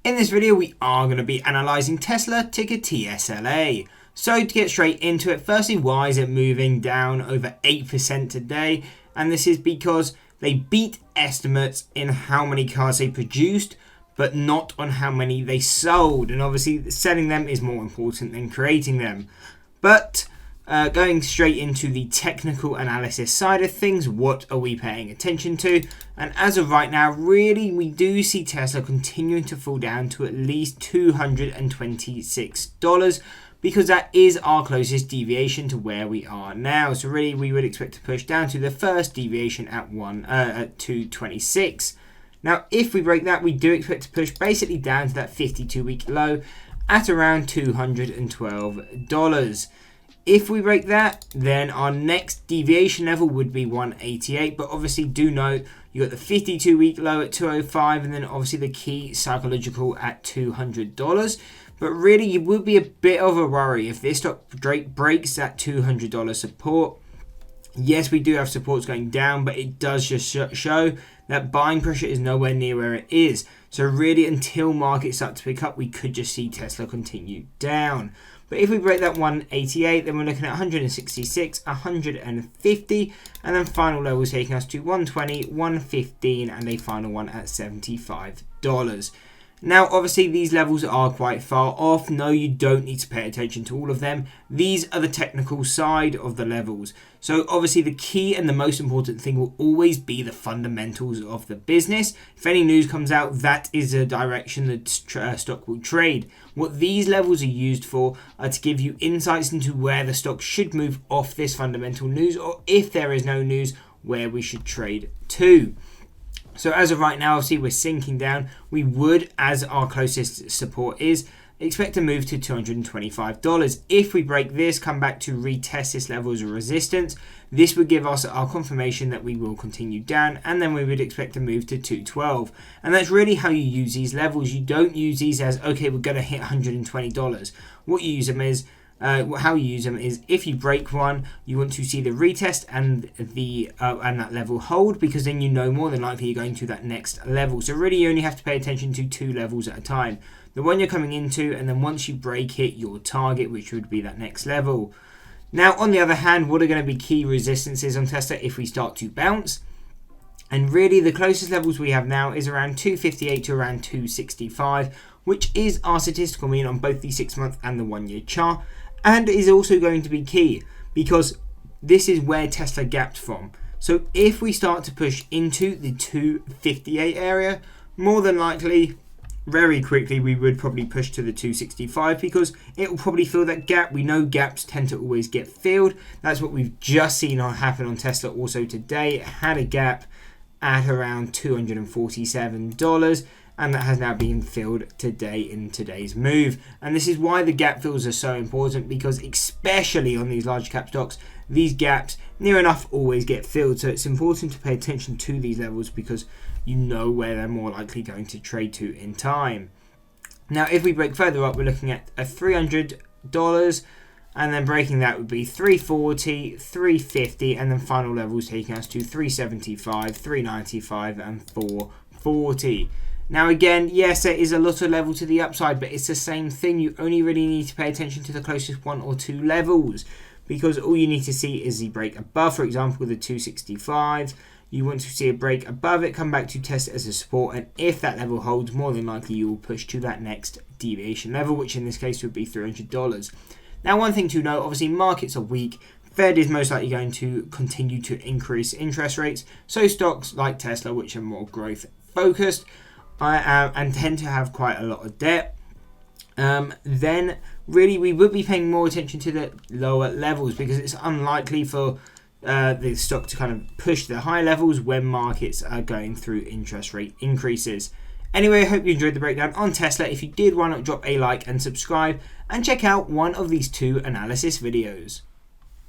In this video, we are going to be analysing Tesla, ticker TSLA. So to get straight into it, firstly, why is it moving down over 8% today? And this is because they beat estimates in how many cars they produced, but not on how many they sold. And obviously, selling them is more important than creating them. But going straight into the technical analysis side of things, what are we paying attention to? And as of right now, really, we do see Tesla continuing to fall down to at least $226 because that is our closest deviation to where we are now. So really, we would expect to push down to the first deviation at 226. Now, if we break that, we do expect to push basically down to that 52-week low at around $212. If we break that, then our next deviation level would be 188. But obviously, do note, you got the 52-week low at 205, and then obviously the key psychological at $200. But really, it would be a bit of a worry if this stock breaks that $200 support. Yes, we do have supports going down, but it does just show that buying pressure is nowhere near where it is. So really, until markets start to pick up, we could just see Tesla continue down. But if we break that 188, then we're looking at 166, 150, and then final levels taking us to 120, 115, and a final one at $75. Now, obviously, these levels are quite far off. No, you don't need to pay attention to all of them. These are the technical side of the levels. So, obviously, the key and the most important thing will always be the fundamentals of the business. If any news comes out, that is the direction that stock will trade. What these levels are used for are to give you insights into where the stock should move off this fundamental news, or if there is no news, where we should trade to. So as of right now, obviously we're sinking down. We would, as our closest support is, expect to move to $225. If we break this, come back to retest this level as a resistance, this would give us our confirmation that we will continue down, and then we would expect to move to $212. And that's really how you use these levels. You don't use these as, okay, we're going to hit $120. What you use them is, how you use them is if you break one, you want to see the retest and that level hold, because then you know more than likely you're going to that next level. So really you only have to pay attention to two levels at a time. The one you're coming into, and then once you break it, your target, which would be that next level. Now, on the other hand, what are going to be key resistances on Tesla if we start to bounce? And really the closest levels we have now is around 258 to around 265, which is our statistical mean on both the 6-month and the 1-year chart. And is also going to be key because this is where Tesla gapped from. So if we start to push into the 258 area, more than likely, very quickly, we would probably push to the 265 because it will probably fill that gap. We know gaps tend to always get filled. That's what we've just seen happen on Tesla also today. It had a gap at around $247. And that has now been filled today in today's move. And this is why the gap fills are so important, because especially on these large cap stocks, these gaps near enough always get filled. So it's important to pay attention to these levels because you know where they're more likely going to trade to in time. Now, if we break further up, we're looking at a $300, and then breaking that would be 340, 350, and then final levels taking us to 375, 395, and 440. Now again, yes, there is a lot of level to the upside, but it's the same thing. You only really need to pay attention to the closest 1 or 2 levels, because all you need to see is the break above, for example, the 265. You want to see a break above it, come back to test it as a support, and if that level holds, more than likely you will push to that next deviation level, which in this case would be $300. Now, one thing to note, obviously markets are weak. Fed is most likely going to continue to increase interest rates, so stocks like Tesla, which are more growth focused, and tend to have quite a lot of debt, then really we would be paying more attention to the lower levels, because it's unlikely for the stock to kind of push the high levels when markets are going through interest rate increases. Anyway, I hope you enjoyed the breakdown on Tesla. If you did, why not drop a like and subscribe, and check out one of these 2 analysis videos.